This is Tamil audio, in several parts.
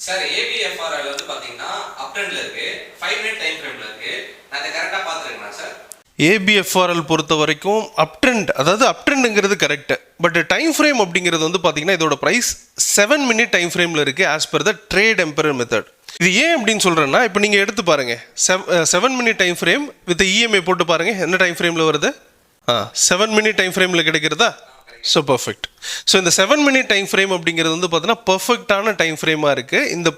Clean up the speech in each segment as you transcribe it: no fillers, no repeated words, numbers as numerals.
சார் ஏபிஎஃப்ஆர்எல் வந்து பாத்தீங்கன்னா அப் ட்ரெண்ட்ல இருக்கு 5 மினிட் டைம் ஃப்ரேம்ல இருக்கு. நான் இத கரெக்ட்டா பாத்துறேனா சார்? ஏபிஎஃப்ஆர்எல் பொறுத்த வரைக்கும் அப் ட்ரெண்ட், அதாவது அப் ட்ரெண்டுங்கிறது கரெக்ட். பட் டைம் ஃப்ரேம் அப்படிங்கிறது வந்து பார்த்தீங்கன்னா இதோட ப்ரைஸ் 7 மினிட் டைம் ஃப்ரேமில் இருக்குது as per the trade emperor method. இது ஏன் அப்படின்னு சொல்கிறேன்னா, இப்போ நீங்கள் எடுத்து பாருங்கள் 7 minute time frame with EMI போட்டு பாருங்கள் என்ன டைம் ஃப்ரேமில் வருது. 7 மினிட் டைம் ஃப்ரேமில் கிடைக்கிறதா? So perfect. ஸோ இந்த 7 மினிட் டைம் ஃப்ரேம் அப்படிங்கிறது வந்து பார்த்தீங்கன்னா பர்ஃபெக்டான டைம் ஃப்ரேமாக இருக்குது இந்த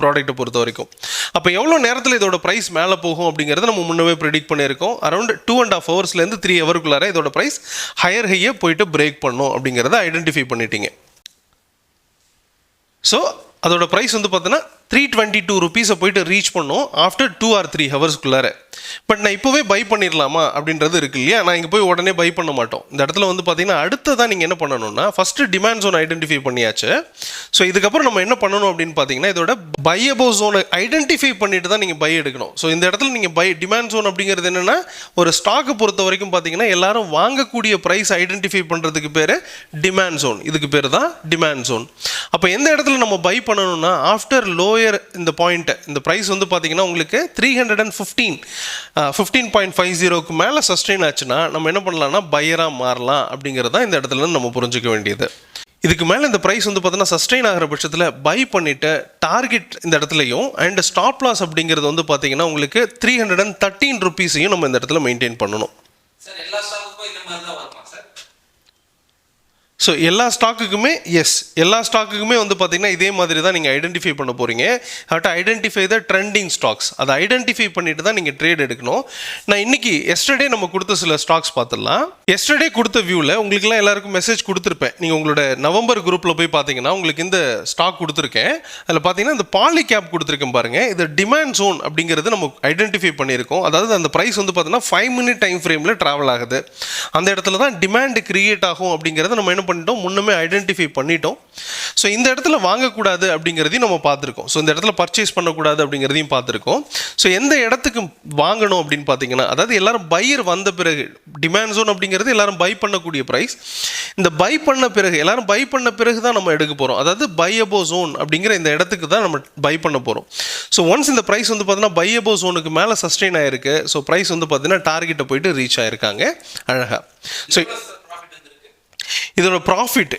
ப்ராடக்ட்டை பொறுத்த வரைக்கும். அப்போ எவ்வளோ நேரத்தில் இதோட ப்ரைஸ் மேலே போகும் அப்படிங்கிறத நம்ம முன்னவே ப்ரெடிக்ட் பண்ணியிருக்கோம். அரௌண்ட் 2.5 ஹவர்ஸ்லேருந்து 3 ஹவருக்குள்ளார இதோட ப்ரைஸ் ஹையர் ஹையை போயிட்டு பிரேக் பண்ணும் அப்படிங்கிறத ஐடென்டிஃபை பண்ணிட்டீங்க. ஸோ அதோட ப்ரைஸ் வந்து பார்த்தீங்கன்னா 322 ருபீஸை போயிட்டு ரீச் பண்ணோம் ஆஃப்டர் 2 or 3 ஹவர்ஸ்க்குள்ளார. பட் நான் இப்போவே பை பண்ணிடலாமா அப்படின்றது இருக்கு இல்லையா? நான் இங்கே போய் உடனே பை பண்ண மாட்டோம். இந்த இடத்துல வந்து பார்த்தீங்கன்னா அடுத்ததான் நீங்கள் என்ன பண்ணணும்னா, ஃபஸ்ட்டு டிமாண்ட் ஜோன் ஐடென்டிஃபை பண்ணியாச்சு. ஸோ இதுக்கப்புறம் நம்ம என்ன பண்ணணும் அப்படின்னு பார்த்தீங்கன்னா, இதோட பை அபவ் ஜோனை ஐடென்டிஃபை பண்ணிட்டு தான் நீங்கள் பை எடுக்கணும். ஸோ இந்த இடத்துல நீங்கள் டிமாண்ட் ஜோன் அப்படிங்கிறது என்னென்னா, ஒரு ஸ்டாக்கை பொறுத்த வரைக்கும் பார்த்தீங்கன்னா எல்லாரும் வாங்கக்கூடிய ப்ரைஸ் ஐடென்டிஃபை பண்ணுறதுக்கு பேர் டிமாண்ட் ஜோன். இதுக்கு பேர் தான் டிமாண்ட் ஜோன். அப்போ எந்த இடத்துல நம்ம பை பண்ணணும்னா, ஆஃப்டர் லோயர் இந்த பாயிண்ட்டை, இந்த ப்ரைஸ் வந்து பார்த்தீங்கன்னா உங்களுக்கு 15.50க்கு மேலே சஸ்டெயின் ஆச்சுன்னா நம்ம என்ன பண்ணலாம்னா பையராக மாறலாம் அப்படிங்கிறது தான் இந்த இடத்துல நம்ம புரிஞ்சுக்க வேண்டியது. இதுக்கு மேலே இந்த ப்ரைஸ் வந்து பார்த்தீங்கன்னா சஸ்டெயின் ஆகிற பட்சத்தில் பை பண்ணிவிட்டு டார்கெட் இந்த இடத்துலையும் அண்ட் ஸ்டாப் லாஸ் அப்படிங்கிறது வந்து பார்த்தீங்கன்னா உங்களுக்கு 313 ருபீஸையும் நம்ம இந்த இடத்துல மெயின்டைன் பண்ணணும். சார் எல்லா ஸ்டாக்குக்கும் இந்த மாதிரி தான் வருமா சார்? ஸோ எல்லா ஸ்டாக்குக்குமே எல்லா ஸ்டாக்குக்குமே வந்து பார்த்தீங்கன்னா இதே மாதிரி தான் நீங்கள் ஐடென்டிஃபை பண்ண போகிறீங்க. How to identify the trending stocks. அதை ஐடென்டிஃபை பண்ணிட்டு தான் நீங்கள் ட்ரேட் எடுக்கணும். நான் இன்னைக்கு எஸ்டர்டே நம்ம கொடுத்த சில ஸ்டாக்ஸ் பார்த்துடலாம். எஸ்டர்டே கொடுத்த வியூவில் உங்களுக்குலாம் எல்லாருக்கும் மெசேஜ் கொடுத்துருப்பேன். நீங்கள் உங்களோட நவம்பர் குரூப்பில் போய் பார்த்தீங்கன்னா உங்களுக்கு இந்த ஸ்டாக் கொடுத்துருக்கேன். அதில் பார்த்தீங்கன்னா இந்த பாலி கேப் கொடுத்துருக்கேன் பாருங்கள். இது டிமாண்ட் ஜோன் அப்படிங்கிறது நம்ம ஐடென்டிஃபை பண்ணியிருக்கோம். அதாவது அந்த ப்ரைஸ் வந்து பார்த்தீங்கன்னா 5 மினிட் டைம் ஃப்ரேமில் ட்ராவல் ஆகுது. அந்த இடத்துல தான் டிமாண்ட் கிரியேட் ஆகும் அப்படிங்கிறத நம்ம என்ன பண்ணிட்டோம், முன்னமே ஐடென்டிஃபை பண்ணிட்டோம். ஸோ இந்த இடத்துல வாங்கக்கூடாது அப்படிங்கிறதையும் நம்ம பார்த்துருக்கோம். ஸோ இந்த இடத்துல பர்ச்சேஸ் பண்ணக்கூடாது அப்படிங்கிறதையும் பார்த்துருக்கோம். ஸோ எந்த இடத்துக்கு வாங்கணும் அப்படின்னு பார்த்தீங்கன்னா, அதாவது எல்லாரும் பையர் வந்த பிறகு, டிமாண்ட் ஜோன் அப்படிங்கிறது எல்லாரும் பை பண்ணக்கூடிய ப்ரைஸ். இந்த பை பண்ண பிறகு, எல்லாரும் பை பண்ண பிறகு தான் நம்ம எடுக்க போகிறோம். அதாவது பை அபவ் ஜோன் அப்படிங்கிற இந்த இடத்துக்கு தான் நம்ம பை பண்ண போகிறோம். ஸோ ஒன்ஸ் இந்த ப்ரைஸ் வந்து பார்த்தீங்கன்னா பை அபவ் ஜோனுக்கு மேலே சஸ்டெயின் ஆயிருக்கு. ஸோ ப்ரைஸ் வந்து பார்த்தீங்கன்னா டார்கெட்டை போயிட்டு ரீச் ஆயிருக்காங்க அழகாக. ஸோ இதோட ப்ராஃபிட்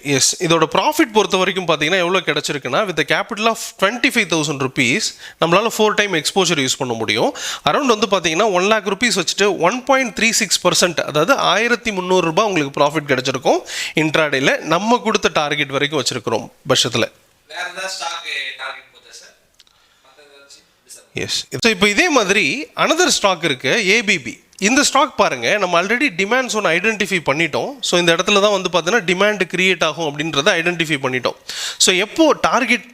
இதோட ப்ராஃபிட் பொறுத்த வரைக்கும் பார்த்தீங்கன்னா எவ்வளோ கிடச்சிருக்குன்னா, வித் கேபிட்டல் ஆஃப் 25,000 ருபீஸ் நம்மளால் 4 டைம் எக்ஸ்போஜர் யூஸ் பண்ண முடியும். அரௌண்ட் வந்து பார்த்தீங்கன்னா 1 lakh ருபீஸ் வச்சுட்டு 1.36%, அதாவது 1300 ரூபாய் உங்களுக்கு ப்ராஃபிட் கிடச்சிருக்கும் இன்ட்ராடேல. நம்ம கொடுத்த டார்கெட் வரைக்கும் வச்சிருக்கிறோம் பட்சத்தில். ஸோ இப்போ இதே மாதிரி அனதர் ஸ்டாக் இருக்கு, ஏபிபி. இந்த ஸ்டாக் பாருங்கள், நம்ம ஆல்ரெடி டிமாண்ட் ஜோன் ஐடென்டிஃபை பண்ணிட்டோம். ஸோ இந்த இடத்துல தான் வந்து பார்த்தீங்கன்னா டிமாண்ட் கிரியேட் ஆகும் அப்படின்றத ஐடென்டிஃபை பண்ணிட்டோம். ஸோ எப்போ டார்கெட்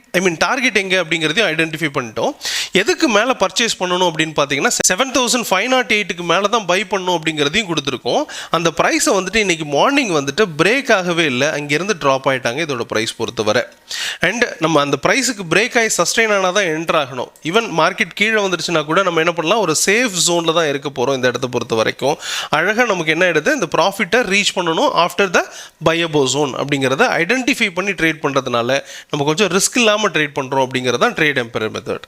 எங்கே அப்படிங்கிறதையும் ஐடென்டிஃபை பண்ணிட்டோம். எதுக்கு மேலே பர்ச்சேஸ் பண்ணணும் அப்படின்னு பார்த்தீங்கன்னா 7,508க்கு மேலே தான் பை பண்ணணும் அப்படிங்கிறதையும் கொடுத்துருக்கோம். அந்த ப்ரைஸை வந்துட்டு இன்றைக்கி மார்னிங் வந்துட்டு பிரேக் ஆகவே இல்லை, அங்கேருந்து ட்ராப் ஆகிட்டாங்க இதோட ப்ரைஸ் பொறுத்தவரை. அண்ட் நம்ம அந்த ப்ரைஸுக்கு பிரேக் ஆகி சஸ்டெயின் ஆனால் தான் என்ட்ரு ஆகணும். ஈவன் மார்க்கெட் கீழே வந்துருச்சுன்னா கூட நம்ம என்ன பண்ணலாம், ஒரு சேஃப் ஜோனில் தான் இருக்க போகிறோம். இந்த இடத்த பொறுத்த வரைக்கும் அழகாக நமக்கு என்ன எடுத்து இந்த ப்ராஃபிட்டை ரீச் பண்ணணும் after the buy above zone அப்படிங்கிறத ஐடென்டிஃபை பண்ணி ட்ரேட் பண்ணுறதுனால நம்ம கொஞ்சம் ரிஸ்க் இல்லாமல் ட்ரேட் பண்ணுறோம் அப்படிங்கிறது தான் ட்ரேட் எம்பரர் மெத்தட்.